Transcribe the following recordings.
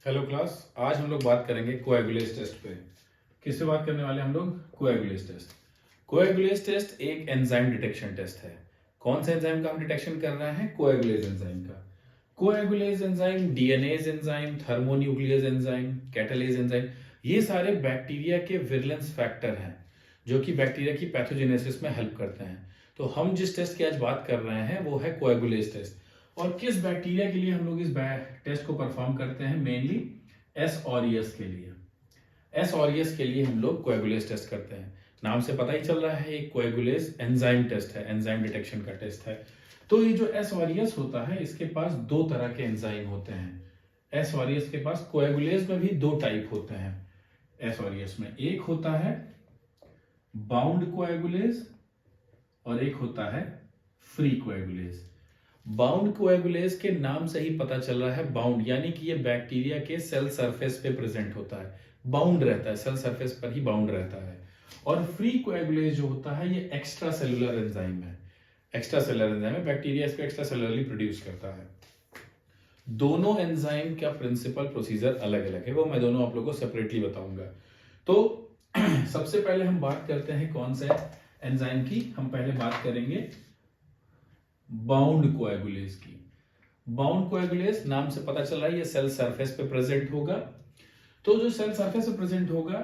Hello class. आज हम लोग बात करेंगे कोएगुलेज टेस्ट पे। किससे बात करने वाले हम लोग? कोएगुलेज टेस्ट। कोएगुलेज टेस्ट एक एंजाइम डिटेक्शन टेस्ट है। कौन से एंजाइम का हम डिटेक्शन कर रहे हैं? कोएगुलेज एंजाइम का। Coagulase enzyme, DNase enzyme, thermonuclease enzyme, catalase enzyme, ये सारे बैक्टीरिया के विरलेंस फैक्टर हैं जो कि बैक्टीरिया की पैथोजेनेसिस में हेल्प करते हैं। तो हम जिस टेस्ट की आज बात कर रहे हैं वो है कोएगुलेज टेस्ट। और किस बैक्टीरिया के लिए हम लोग इस टेस्ट को परफॉर्म करते हैं? मेनली एस ऑरियस के लिए। एस ऑरियस के लिए हम लोग कोएगुलेज टेस्ट करते हैं। नाम से पता ही चल रहा है एक कोएगुलेज एंजाइम टेस्ट है, एंजाइम डिटेक्शन का टेस्ट है। तो ये जो एस ऑरियस होता है इसके पास दो तरह के एंजाइम होते हैं। एस ऑरियस के पास कोएगुलेज में भी दो टाइप होते हैं। एस ऑरियस में एक होता है बाउंड कोएगुलेज और एक होता है फ्री कोएगुलेज। बाउंड कोएगुलेज के नाम से ही पता चल रहा है बाउंड, यानी कि ये बैक्टीरिया के सेल सरफेस पे प्रेजेंट होता है, बाउंड रहता है, सेल सरफेस पर ही बाउंड रहता है। और फ्री कोएगुलेज जो होता है ये एक्स्ट्रा सेलुलर एंजाइम है। एक्स्ट्रा सेलुलर एंजाइम है, बैक्टीरिया इसको एक्स्ट्रा सेलुलरली प्रोड्यूस करता है। दोनों एंजाइम का प्रिंसिपल प्रोसीजर अलग अलग है, वो मैं दोनों आप लोगों को सेपरेटली बताऊंगा। तो सबसे पहले हम बात करते हैं कौन से एंजाइम की? हम पहले बात करेंगे बाउंड कोएगुलेज की। बाउंड कोएगुलेज नाम से पता चल रहा है ये सेल सरफेस पे प्रेजेंट होगा। तो जो सेल सरफेस पे प्रेजेंट होगा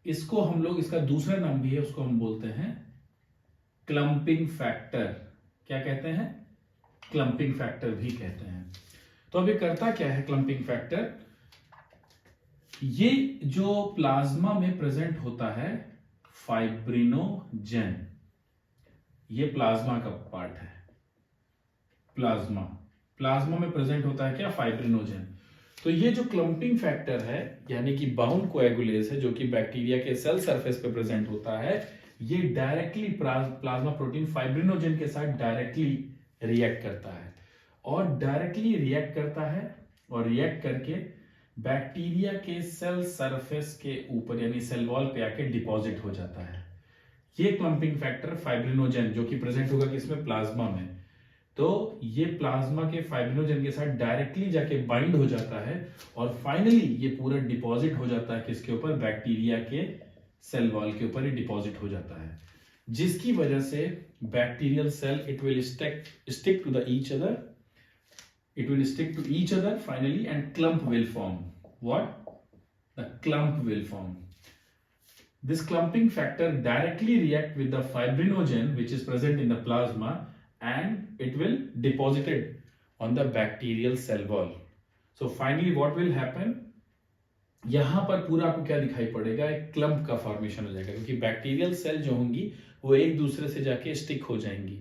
इसको हम लोग, इसका दूसरा नाम भी है, उसको हम बोलते हैं क्लंपिंग फैक्टर। क्या कहते हैं? क्लंपिंग फैक्टर भी कहते हैं। तो अभी करता क्या है क्लंपिंग फैक्टर? ये जो प्लाज्मा में प्रेजेंट होता है फाइब्रिनोजेन, ये प्लाज्मा का पार्ट है। प्लाज्मा में प्रेजेंट होता है क्या? फाइब्रिनोजेन। तो ये जो क्लंपिंग फैक्टर है यानी कि बाउंड कोएगुलेज है जो कि बैक्टीरिया के सेल सरफेस पे प्रेजेंट होता है, ये डायरेक्टली प्लाज्मा प्रोटीन फाइब्रिनोजेन के साथ डायरेक्टली रिएक्ट करता है। और डायरेक्टली रिएक्ट करता है और रिएक्ट करके बैक्टीरिया के सेल सरफेस के ऊपर यानी सेल वॉल पे आके डिपॉजिट हो जाता है। ये क्लंपिंग फैक्टर फाइब्रिनोजेन जो कि प्रेजेंट होगा किसमें? प्लाज्मा में। तो ये प्लाज्मा के फाइब्रिनोजेन के साथ डायरेक्टली जाके बाइंड हो जाता है और फाइनली ये पूरा डिपॉजिट हो जाता है किसके ऊपर? बैक्टीरिया के सेल वॉल के ऊपर ही डिपॉजिट हो जाता है, जिसकी वजह से bacterial cell it will stick to the each other, it will stick to each other finally and clump will form. What? The clump will form. This clumping factor directly react with the fibrinogen which is present in the plasma and it will deposit it on the bacterial cell wall. So finally what will happen? यहां पर पूरा आपको क्या दिखाई पड़ेगा? एक clump का formation हो जाएगा क्योंकि बैक्टीरियल सेल जो होंगी वो एक दूसरे से जाके स्टिक हो जाएंगी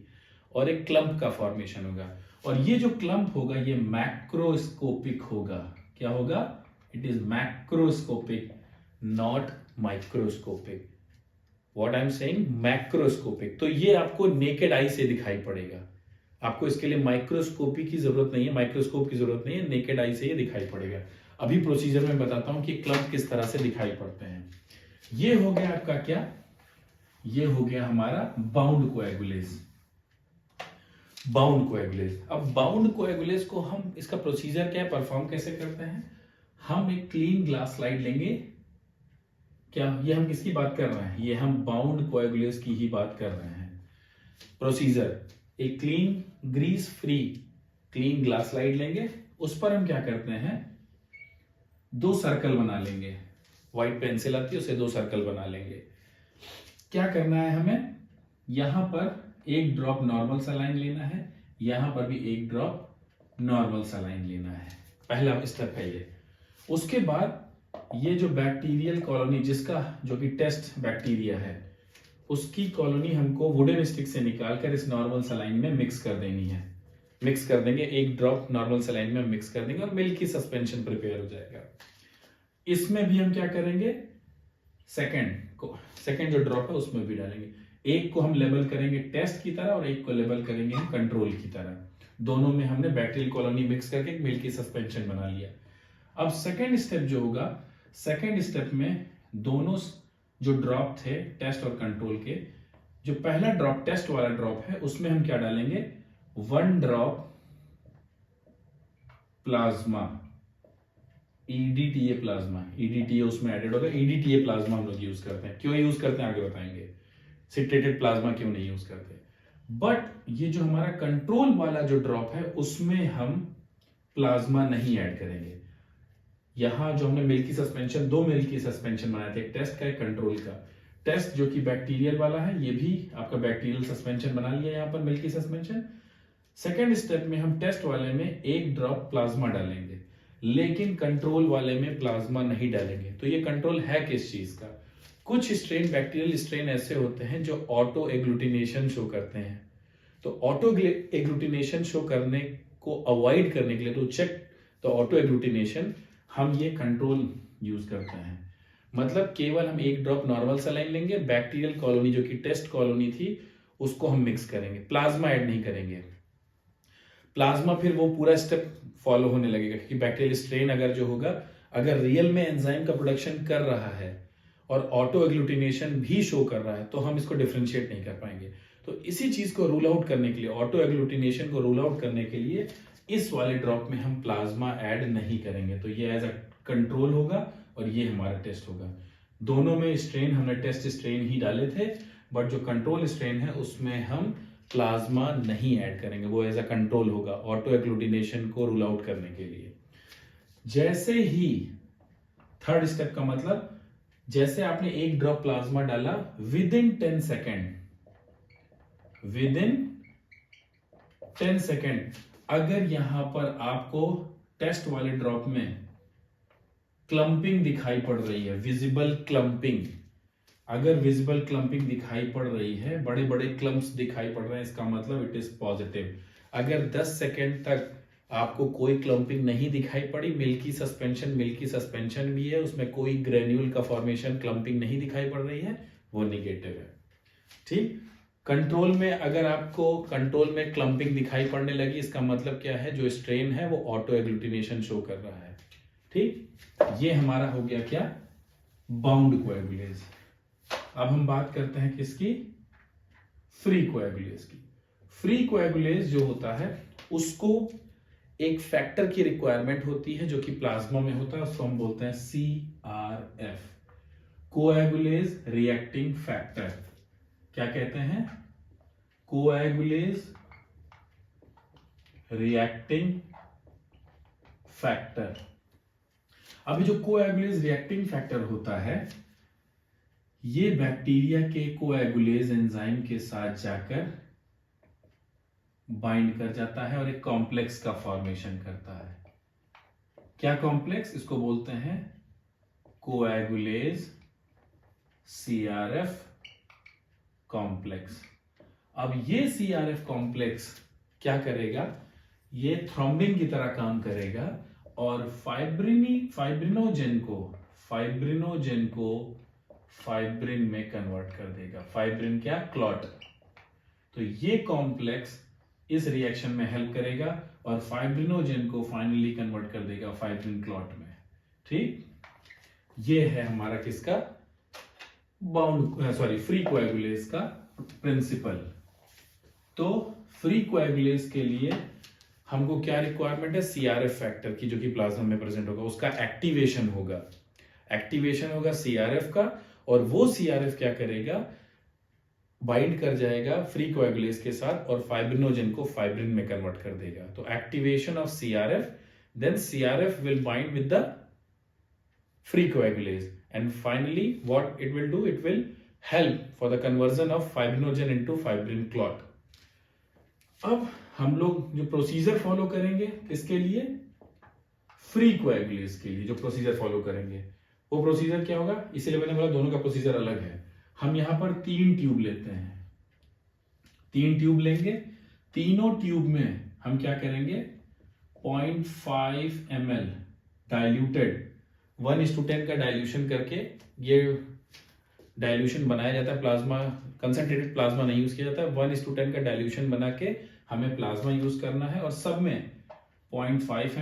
और एक क्लम्प का फॉर्मेशन होगा। और ये जो क्लम्प होगा ये मैक्रोस्कोपिक होगा। क्या होगा? It is macroscopic, not microscopic. What I am saying? Macroscopic. तो ये आपको नेकेड आई से दिखाई पड़ेगा। आपको इसके लिए माइक्रोस्कोपी की जरूरत नहीं है, माइक्रोस्कोप की जरूरत नहीं है, नेकेड आई से ये दिखाई पड़ेगा। अभी प्रोसीजर में बताता हूं कि क्लम्प किस तरह से दिखाई पड़ते हैं। ये हो गया आपका क्या? ये हो गया हमारा बाउंड कोएगुलेज। Bound coagulase. अब बाउंड कोएगुलेज को हम, इसका प्रोसीजर क्या है, परफॉर्म कैसे करते हैं? हम एक क्लीन ग्लास स्लाइड लेंगे। क्या ये हम किसकी बात कर रहे हैं? ये हम बाउंड कोएगुलेज की ही बात कर रहे हैं। प्रोसीजर, एक clean grease free clean glass slide लेंगे, उस पर हम क्या करते हैं? दो सर्कल बना लेंगे। व्हाइट पेंसिल आती है उसे दो सर्कल बना लेंगे। क्या करना है हमें? यहां पर एक ड्रॉप नॉर्मल सलाइन लेना है, यहां पर भी एक ड्रॉप नॉर्मल सलाइन लेना है। पहला स्टेप है ये। उसके बाद ये जो बैक्टीरियल कॉलोनी जिसका जो कि टेस्ट बैक्टीरिया है उसकी कॉलोनी हमको वुडन स्टिक से निकालकर इस नॉर्मल सलाइन में मिक्स कर देनी है। मिक्स कर देंगे, एक ड्रॉप नॉर्मल सलाइन में मिक्स कर देंगे और मिल्क की सस्पेंशन प्रिपेयर हो जाएगा। इसमें भी हम क्या करेंगे? सेकेंड जो ड्रॉप है उसमें भी डालेंगे। एक को हम लेबल करेंगे टेस्ट की तरह और एक को लेबल करेंगे हम कंट्रोल की तरह। दोनों में हमने बैक्टीरियल कॉलोनी मिक्स करके एक मिल्क की सस्पेंशन बना लिया। अब सेकेंड स्टेप जो होगा, सेकेंड स्टेप में दोनों जो ड्रॉप थे टेस्ट और कंट्रोल के, जो पहला ड्रॉप टेस्ट वाला ड्रॉप है उसमें हम क्या डालेंगे? 1 drop plasma EDTA plasma, EDTA उसमें एडेड होगा, EDTA प्लाज्मा हम लोग यूज करते हैं। क्यों यूज करते हैं आगे बताएंगे, सिट्रेटेड प्लाज्मा क्यों नहीं यूज करते। बट ये जो हमारा कंट्रोल वाला जो ड्रॉप है उसमें हम प्लाज्मा नहीं ऐड करेंगे। यहां जो हमने मिल्की सस्पेंशन, 2 मिल्की सस्पेंशन बनाए थे, एक टेस्ट का एक कंट्रोल का। टेस्ट जो कि बैक्टीरियल वाला है, ये भी आपका बैक्टीरियल सस्पेंशन बना लिया यहां पर मिल्की सस्पेंशन। सेकेंड स्टेप में हम टेस्ट वाले में 1 ड्रॉप प्लाज्मा डालेंगे, लेकिन कंट्रोल वाले में प्लाज्मा नहीं डालेंगे। तो ये कंट्रोल है किस चीज का, कुछ स्ट्रेन, बैक्टीरियल स्ट्रेन ऐसे होते हैं जो ऑटो एग्लूटिनेशन शो करते हैं। तो ऑटो एग्लूटिनेशन शो करने को अवॉइड करने के लिए, तो चेक द ऑटो एग्लूटिनेशन, हम ये कंट्रोल यूज करते हैं। मतलब केवल हम 1 ड्रॉप नॉर्मल सलाइन लेंगे, बैक्टीरियल कॉलोनी जो कि टेस्ट कॉलोनी थी उसको हम मिक्स करेंगे, प्लाज्मा ऐड नहीं करेंगे। प्लाज्मा फिर वो पूरा स्टेप फॉलो होने लगेगा, क्योंकि बैक्टीरियल स्ट्रेन अगर जो होगा, अगर रियल में एंजाइम का प्रोडक्शन कर रहा है और ऑटो एग्लूटिनेशन भी शो कर रहा है, तो हम इसको डिफरेंशिएट नहीं कर पाएंगे। तो इसी चीज को रूल आउट करने के लिए, ऑटो एग्लूटिनेशन को रूल आउट करने के लिए इस वाले ड्रॉप में हम प्लाज्मा ऐड नहीं करेंगे। तो ये एज अ कंट्रोल होगा और ये हमारा टेस्ट होगा। दोनों में स्ट्रेन हमने टेस्ट स्ट्रेन ही डाले थे, बट जो कंट्रोल स्ट्रेन है उसमें हम प्लाज्मा नहीं ऐड करेंगे, वो एज अ कंट्रोल होगा ऑटो एग्लूटिनेशन को रूल आउट करने के लिए। जैसे ही थर्ड स्टेप का मतलब, जैसे आपने 1 ड्रॉप प्लाज्मा डाला, विद इन 10 सेकेंड अगर यहां पर आपको टेस्ट वाले ड्रॉप में क्लंपिंग दिखाई पड़ रही है, विजिबल क्लंपिंग, अगर विजिबल क्लंपिंग दिखाई पड़ रही है, बड़े बड़े क्लम्प्स दिखाई पड़ रहे हैं, इसका मतलब इट इज पॉजिटिव। अगर 10 सेकेंड तक आपको कोई क्लंपिंग नहीं दिखाई पड़ी, मिल्की सस्पेंशन भी है, उसमें कोई ग्रेन्यूल का फॉर्मेशन, क्लंपिंग नहीं दिखाई पड़ रही है, वो निगेटिव है। ठीक, कंट्रोल में अगर आपको कंट्रोल में क्लंपिंग दिखाई पड़ने लगी, इसका मतलब क्या है, जो स्ट्रेन है वो ऑटो एग्लूटिनेशन शो कर रहा है। ठीक, ये हमारा हो गया क्या, बाउंड कोएगुलेज। अब हम बात करते हैं किसकी, फ्री कोएगुलेज की। फ्री कोएगुलेज जो होता है उसको एक फैक्टर की रिक्वायरमेंट होती है जो कि प्लाज्मा में होता है, उसको हम बोलते हैं CRF, कोएगुलेज रिएक्टिंग फैक्टर। क्या कहते हैं, कोएगुलेज रिएक्टिंग फैक्टर। अभी जो कोएगुलेज रिएक्टिंग फैक्टर होता है, ये बैक्टीरिया के कोएगुलेज एंजाइम के साथ जाकर बाइंड कर जाता है और एक कॉम्प्लेक्स का फॉर्मेशन करता है। क्या कॉम्प्लेक्स, इसको बोलते हैं कोएगुलेज CRF कॉम्प्लेक्स। अब ये CRF कॉम्प्लेक्स क्या करेगा, ये थ्रोम्बिन की तरह काम करेगा और फाइब्रिनोजेन को फाइब्रिन में कन्वर्ट कर देगा। फाइब्रिन क्या, क्लॉट। तो ये कॉम्प्लेक्स इस रिएक्शन में हेल्प करेगा और फाइब्रिनोजेन को फाइनली कन्वर्ट कर देगा फाइब्रिन क्लॉट में। ठीक, ये है हमारा किसका, फ्री कोएगुलेज का प्रिंसिपल। तो फ्री कोएगुलेज के लिए हमको क्या रिक्वायरमेंट है, CRF फैक्टर की, जो कि प्लाज्मा में प्रेजेंट होगा, उसका एक्टिवेशन होगा CRF का, और वो CRF क्या करेगा, बाइंड कर जाएगा फ्री कोएगुलेज के साथ और फाइब्रिनोजेन को फाइब्रिन में कन्वर्ट कर देगा। तो activation of CRF, then CRF will bind with the free coagulase and finally what it will do, it will help for the conversion of fibrinogen into fibrin clot. अब हम लोग जो procedure follow करेंगे किसके लिए, फ्री कोएगुलेज के लिए जो प्रोसीजर फॉलो करेंगे, वो प्रोसीजर क्या होगा, इसीलिए मैंने बोला दोनों का प्रोसीजर अलग है। हम यहां पर 3 ट्यूब लेते हैं, 3 ट्यूब लेंगे, तीनों ट्यूब में हम क्या करेंगे, 0.5 ml डाइल्यूटेड 1:10 का डाइल्यूशन करके, ये डाइल्यूशन बनाया जाता है, प्लाज्मा कंसंट्रेटेड प्लाज्मा नहीं यूज किया जाता है, 1:10 का डाइल्यूशन बना के हमें प्लाज्मा यूज करना है और सब में 0.5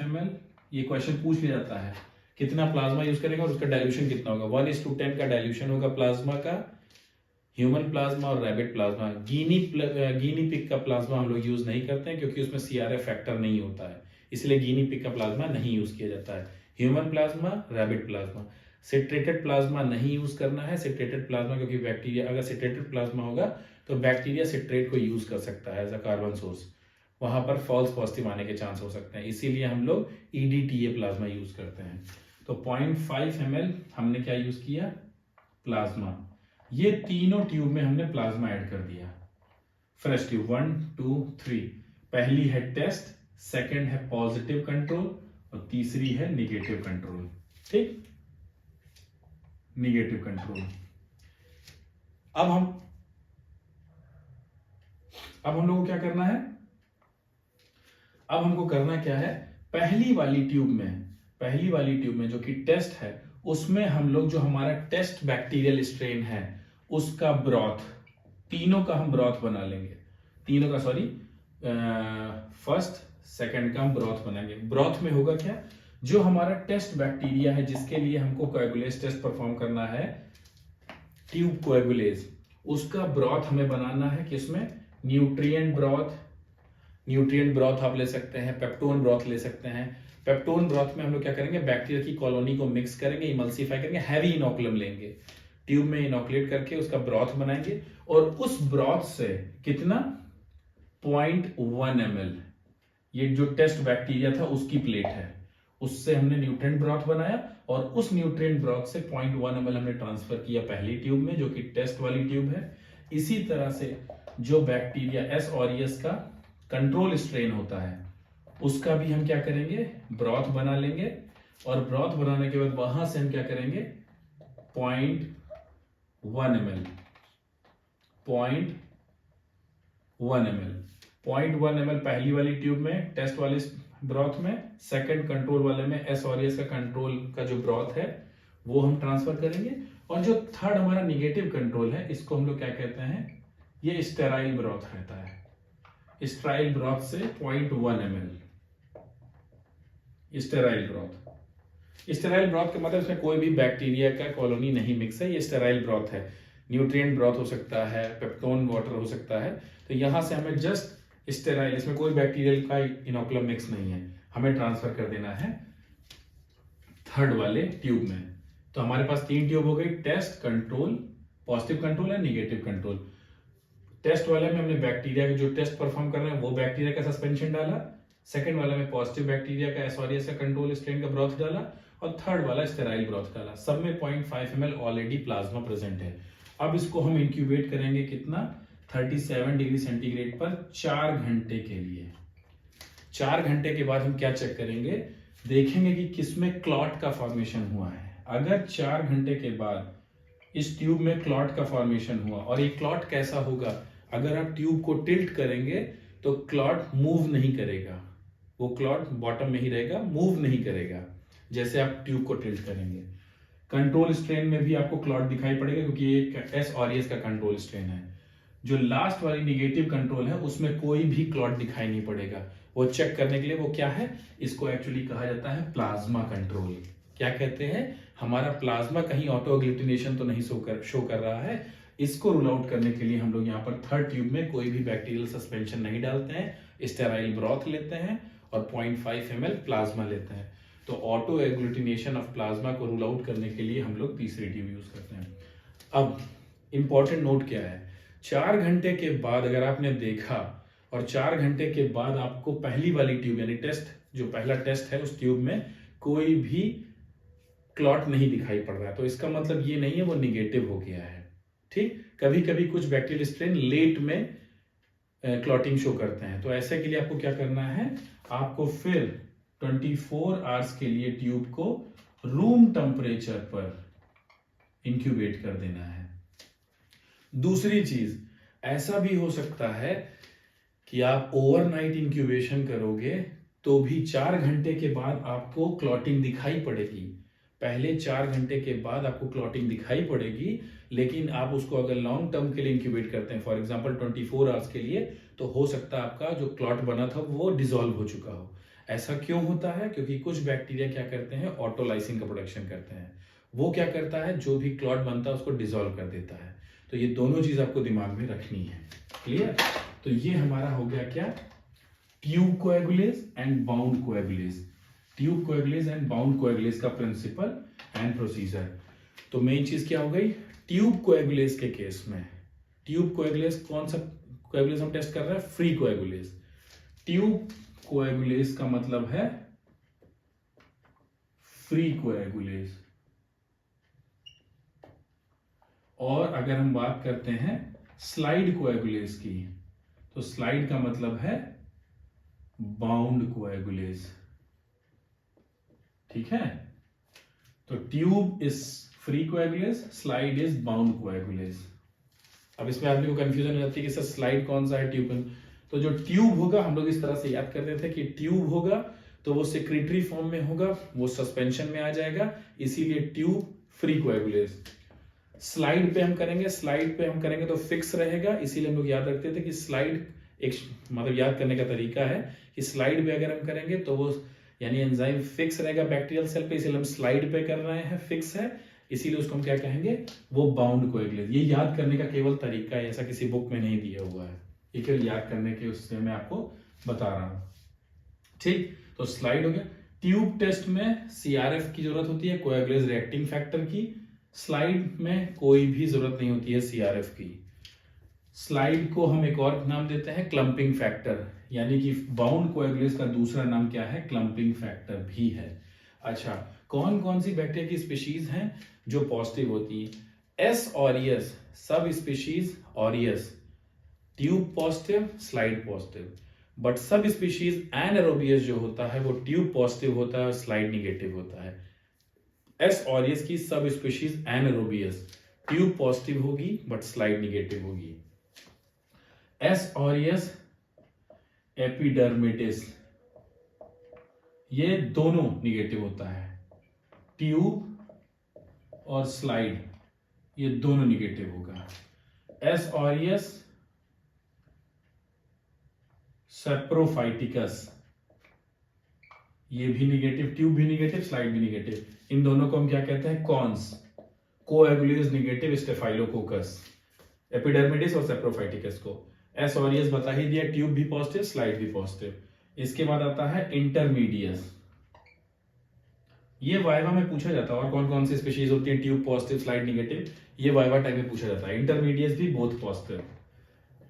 ml, ये क्वेश्चन पूछ लिया जाता है कितना प्लाज्मा यूज करेगा और उसका डाइल्यूशन कितना होगा। 1:10 का डाइल्यूशन होगा प्लाज्मा का, ह्यूमन प्लाज्मा और रैबिट प्लाज्मा। गिनी पिग का प्लाज्मा हम लोग यूज नहीं करते हैं क्योंकि उसमें CRF फैक्टर नहीं होता है, इसलिए गिनी पिग का प्लाज्मा नहीं यूज किया जाता है। Human plasma, rabbit plasma. Citrated plasma नहीं यूज करना है, सिट्रेटेड प्लाज्मा, क्योंकि बैक्टीरिया, अगर सिट्रेटेड प्लाज्मा होगा तो बैक्टीरिया सिट्रेट को यूज कर सकता है एज अ कार्बन सोर्स, वहां पर फॉल्स पॉजिटिव आने के चांस हो सकते हैं, इसीलिए हम लोग EDTA प्लाज्मा यूज करते हैं। तो 0.5 ml हमने क्या यूज किया, प्लाज्मा। ये तीनों ट्यूब में हमने प्लाज्मा ऐड कर दिया, फ्रेश ट्यूब 1 2 3। पहली है टेस्ट, सेकंड है पॉजिटिव कंट्रोल और तीसरी है निगेटिव कंट्रोल। ठीक, निगेटिव कंट्रोल। अब हम लोग को क्या करना है, अब हमको करना क्या है, पहली वाली ट्यूब में जो कि टेस्ट है, उसमें हम लोग जो हमारा टेस्ट बैक्टीरियल स्ट्रेन है उसका ब्रॉथ, तीनों का हम ब्रॉथ बना लेंगे, तीनों का, सॉरी, फर्स्ट सेकंड का हम ब्रॉथ बनाएंगे। ब्रॉथ में होगा क्या, जो हमारा टेस्ट बैक्टीरिया है जिसके लिए हमको कोएगुलेज टेस्ट परफॉर्म करना है, ट्यूब कोएगुलेज, उसका ब्रॉथ हमें बनाना है। किसमें, न्यूट्रिएंट ब्रॉथ आप ले सकते हैं, पेप्टोन ब्रॉथ ले सकते हैं। पेप्टोन ब्रॉथ में हम लोग क्या करेंगे, बैक्टीरिया की कॉलोनी को मिक्स करेंगे, इमल्सिफाई करेंगे, हैवी इनोकुलम लेंगे, ट्यूब में इनोकुलेट करके उसका ब्रॉथ बनाएंगे, और उस ब्रॉथ से कितना, 0.1 ml, ये जो टेस्ट बैक्टीरिया था उसकी प्लेट है, उससे हमने न्यूट्रिएंट ब्रॉथ बनाया, और उस न्यूट्रिएंट ब्रॉथ से 0.1 ml हमने ट्रांसफर किया पहली ट्यूब में, जो कि टेस्ट वाली ट्यूब है। इसी तरह से जो बैक्टीरिया एस ऑरियस का कंट्रोल स्ट्रेन होता है, उसका भी हम क्या करेंगे, ब्रॉथ बना लेंगे, और ब्रॉथ बनाने के बाद वहां से हम क्या करेंगे, 0.1 ml, 0.1 ml पहली वाली ट्यूब में, टेस्ट वाले ब्रॉथ में, सेकंड कंट्रोल वाले में, एस ऑरियस का कंट्रोल का जो ब्रॉथ है वो हम ट्रांसफर करेंगे। और जो थर्ड हमारा निगेटिव कंट्रोल है, इसको हम लोग क्या कहते हैं, ये स्टेराइल ब्रॉथ रहता है। स्टेराइल ब्रॉथ से 0.1 ml, स्टेराइल ब्रॉथ का मतलब इसमें कोई भी बैक्टीरिया का कॉलोनी नहीं मिक्स है, ये स्टेराइल ब्रॉथ है। न्यूट्रिएंट ब्रॉथ हो सकता है, पेप्टोन वाटर हो सकता है, तो यहां से हमें जस्ट स्टेराइल, इसमें कोई बैक्टीरियल का इनोकुलम मिक्स नहीं है, हमें ट्रांसफर कर देना है थर्ड वाले ट्यूब में। तो हमारे पास 3 ट्यूब हो गई, टेस्ट, कंट्रोल, पॉजिटिव कंट्रोल है, निगेटिव कंट्रोल। टेस्ट वाले में हमने बैक्टीरिया का जो टेस्ट परफॉर्म कर रहे हैं वो बैक्टीरिया का सस्पेंशन डाला, सेकंड वाला में पॉजिटिव बैक्टीरिया का एस ऑरियस का कंट्रोल स्ट्रेन का ब्रॉथ डाला, और थर्ड वाला स्टेराइल ब्रॉथ डाला। सब में 0.5 ml ऑलरेडी प्लाज्मा प्रेजेंट है। अब इसको हम इंक्यूबेट करेंगे कितना, 37 डिग्री सेंटीग्रेड पर 4 घंटे के लिए। 4 घंटे के बाद हम क्या चेक करेंगे, देखेंगे कि किसमें क्लॉट का फॉर्मेशन हुआ है। अगर 4 घंटे के बाद इस ट्यूब में क्लॉट का फॉर्मेशन हुआ, और ये क्लॉट कैसा होगा, अगर आप ट्यूब को टिल्ट करेंगे तो क्लॉट मूव नहीं करेगा, वो क्लॉट बॉटम में ही रहेगा, मूव नहीं करेगा जैसे आप ट्यूब को टिल्ट करेंगे। कंट्रोल स्ट्रेन में भी आपको क्लॉट दिखाई पड़ेगा, क्योंकि ये एस ऑरियस का कंट्रोल स्ट्रेन है। जो लास्ट वाली निगेटिव कंट्रोल है उसमें कोई भी क्लॉट दिखाई नहीं पड़ेगा। वो चेक करने के लिए वो क्या है, इसको एक्चुअली कहा जाता है प्लाज्मा कंट्रोल। क्या कहते हैं, हमारा प्लाज्मा कहीं ऑटो एग्लूटिनेशन तो नहीं शो कर रहा है। इसको रूल आउट करने के लिए हम लोग यहाँ पर थर्ड ट्यूब में कोई भी बैक्टीरियल सस्पेंशन नहीं डालते हैं, स्टेराइल ब्रॉथ लेते हैं और 0.5 ml प्लाज्मा लेते हैं। तो ऑटो एग्लूटिनेशन ऑफ प्लाज्मा को रूल आउट करने के लिए हम लोग तीसरी ट्यूब यूज करते हैं। अब इंपॉर्टेंट नोट क्या है, 4 घंटे के बाद अगर आपने देखा और 4 घंटे के बाद आपको पहली वाली ट्यूब यानी टेस्ट, जो पहला टेस्ट है उस ट्यूब में कोई भी क्लॉट नहीं दिखाई पड़ रहा है, तो इसका मतलब ये नहीं है वो निगेटिव हो गया है। ठीक, कभी कभी कुछ बैक्टीरियल स्ट्रेन लेट में क्लॉटिंग शो करते हैं, तो ऐसे के लिए आपको क्या करना है, आपको फिर 24 आवर्स के लिए ट्यूब को रूम टेम्परेचर पर इंक्यूबेट कर देना है। दूसरी चीज, ऐसा भी हो सकता है कि आप ओवरनाइट इंक्यूबेशन करोगे तो भी 4 घंटे के बाद आपको क्लॉटिंग दिखाई पड़ेगी। पहले 4 घंटे के बाद आपको क्लॉटिंग दिखाई पड़ेगी, लेकिन आप उसको अगर लॉन्ग टर्म के लिए इंक्यूबेट करते हैं, फॉर एग्जांपल 24 आवर्स के लिए, तो हो सकता है आपका जो क्लॉट बना था वो डिसॉल्व हो चुका हो। ऐसा क्यों होता है, क्योंकि कुछ बैक्टीरिया क्या करते हैं, ऑटोलाइसिन का प्रोडक्शन करते हैं। वो क्या करता है, जो भी क्लॉट बनता है उसको डिसॉल्व कर देता है। तो ये दोनों चीज आपको दिमाग में रखनी है। क्लियर, तो ये हमारा हो गया क्या, tube coagulase and bound coagulase, tube coagulase and bound coagulase का प्रिंसिपल एंड प्रोसीजर। तो मेन चीज क्या हो गई, ट्यूब कोएगुलेज के केस में, ट्यूब कोएगुलेज कौन सा कोएगुलेज हम टेस्ट कर रहे हैं, फ्री कोएगुलेज। ट्यूब कोएगुलेज का मतलब है फ्री कोएगुलेज। और अगर हम बात करते हैं स्लाइड कोएगुलेज की, तो स्लाइड का मतलब है बाउंड कोएगुलेज। ठीक है, तो tube is free coagulase, slide is bound coagulase. अब इसमें आदमी को कंफ्यूजन हो जाती है कि सर स्लाइड कौन सा है, ट्यूब कौन। तो जो ट्यूब होगा हम लोग इस तरह से याद करते थे कि ट्यूब होगा तो वो सेक्रेटरी फॉर्म में होगा, वो सस्पेंशन में आ जाएगा, इसीलिए ट्यूब फ्री कोएगुलेज। स्लाइड पे हम करेंगे तो फिक्स रहेगा, इसीलिए हम लोग याद रखते थे कि स्लाइड एक मतलब याद करने का तरीका है कि स्लाइड पे अगर हम करेंगे तो वो यानी एंजाइम फिक्स रहेगा बैक्टीरियल सेल पे, इसीलिए हम स्लाइड पे कर रहे हैं, फिक्स है, इसीलिए उसको हम क्या कहेंगे, वो बाउंड कोएगुलेज। ये याद करने का केवल तरीका है, ऐसा किसी बुक में नहीं दिया हुआ है, ये केवल याद करने के उससे मैं आपको बता रहा हूं। ठीक, तो स्लाइड हो गया। ट्यूब टेस्ट में सीआरएफ की जरूरत होती है, कोएगुलेज रिएक्टिंग फैक्टर की। स्लाइड में कोई भी जरूरत नहीं होती है सीआरएफ की। स्लाइड को हम एक और नाम देते हैं क्लम्पिंग फैक्टर, यानी कि बाउंड कोएगुलेज का दूसरा नाम क्या है, क्लम्पिंग फैक्टर भी है। अच्छा, कौन कौन सी बैक्टीरिया की स्पीशीज हैं जो पॉजिटिव होती है, एस ऑरियस सब species aureus tube positive, slide positive, but सब स्पीशीज एनारोबियस जो होता है वो ट्यूब पॉजिटिव होता है और स्लाइड निगेटिव होता है। एस ऑरियस की सब स्पीशीज एनारोबियस ट्यूब पॉजिटिव होगी बट स्लाइड निगेटिव होगी। एस ऑरियस एपिडर्मिटिस ये दोनों निगेटिव होता है, ट्यूब और स्लाइड ये दोनों निगेटिव होगा। एस ऑरियस सेप्रोफाइटिकस ये भी निगेटिव, ट्यूब भी निगेटिव, स्लाइड भी निगेटिव। इन दोनों को हम क्या कहते हैं, कॉन्स, कोएगुलेज निगेटिव स्टेफाइलोकोकस, एपिडर्मिडिस और सेप्रोफाइटिकस को। एस ऑरियस बता ही दिया, ट्यूब भी पॉजिटिव, स्लाइड भी पॉजिटिव। इसके बाद आता है इंटरमीडियस, ये वाइवा में पूछा जाता है, और कौन कौन सी स्पीशीज होती है ट्यूब पॉजिटिव, स्लाइड निगेटिव, ये वाइवा टाइप में पूछा जाता है। इंटरमीडियस भी बोथ पॉजिटिव।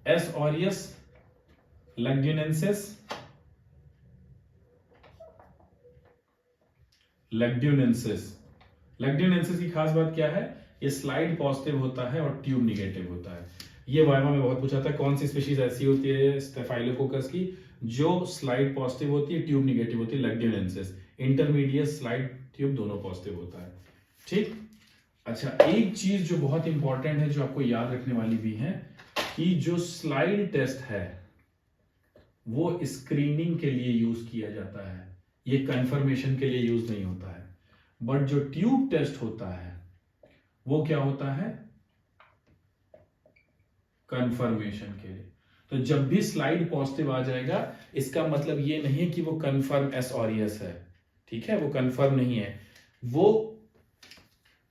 एस ऑरियस लग्ड्यूनेंसिस, लग्ड्यूनेंसिस की खास बात क्या है, ये स्लाइड पॉजिटिव होता है और ट्यूब निगेटिव होता है। ये वाइवा में बहुत पूछा था, कौन सी स्पीशीज ऐसी होती है स्टेफाइलोकोकस की जो स्लाइड पॉजिटिव होती है, ट्यूब निगेटिव होती है, लग्ड्यूनेंसिस। इंटरमीडिएट, स्लाइड, ट्यूब दोनों पॉजिटिव होता है। ठीक, अच्छा, एक चीज जो बहुत इंपॉर्टेंट है जो आपको याद रखने वाली भी है कि जो स्लाइड टेस्ट है वो स्क्रीनिंग के लिए यूज किया जाता है, ये कंफर्मेशन के लिए यूज नहीं होता है। बट जो ट्यूब टेस्ट होता है वो क्या होता है, कंफर्मेशन के लिए। तो जब भी स्लाइड पॉजिटिव आ जाएगा इसका मतलब ये नहीं है कि वो कंफर्म एस ऑरियस है, ठीक है, वो कंफर्म नहीं है। वो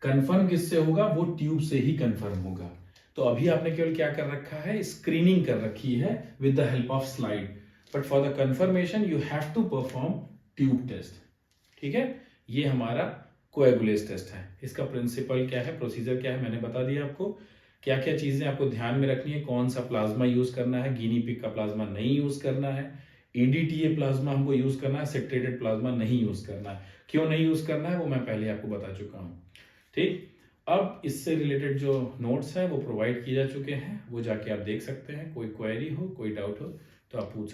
कंफर्म किससे होगा, वो ट्यूब से ही कंफर्म होगा। तो अभी आपने केवल क्या कर रखा है, स्क्रीनिंग कर रखी है with the help of slide, but for the confirmation you have to perform tube test. ठीक है, ये हमारा कोएगुलेज टेस्ट है। इसका प्रिंसिपल क्या है, प्रोसीजर क्या है, मैंने बता दिया आपको। क्या क्या चीजें आपको ध्यान में रखनी है, कौन सा प्लाज्मा यूज करना है, गिनी पिग का प्लाज्मा नहीं यूज करना है, ईडीटीए प्लाज्मा हमको यूज करना है, सेक्रेटेड प्लाज्मा नहीं यूज करना है। क्यों नहीं यूज करना है वो मैं पहले आपको बता चुका हूं। ठीक, अब इससे रिलेटेड जो नोट्स है वो प्रोवाइड किए जा चुके हैं, वो जाके आप देख सकते हैं। कोई क्वेरी हो, कोई डाउट हो तो आप पूछ सकते हैं।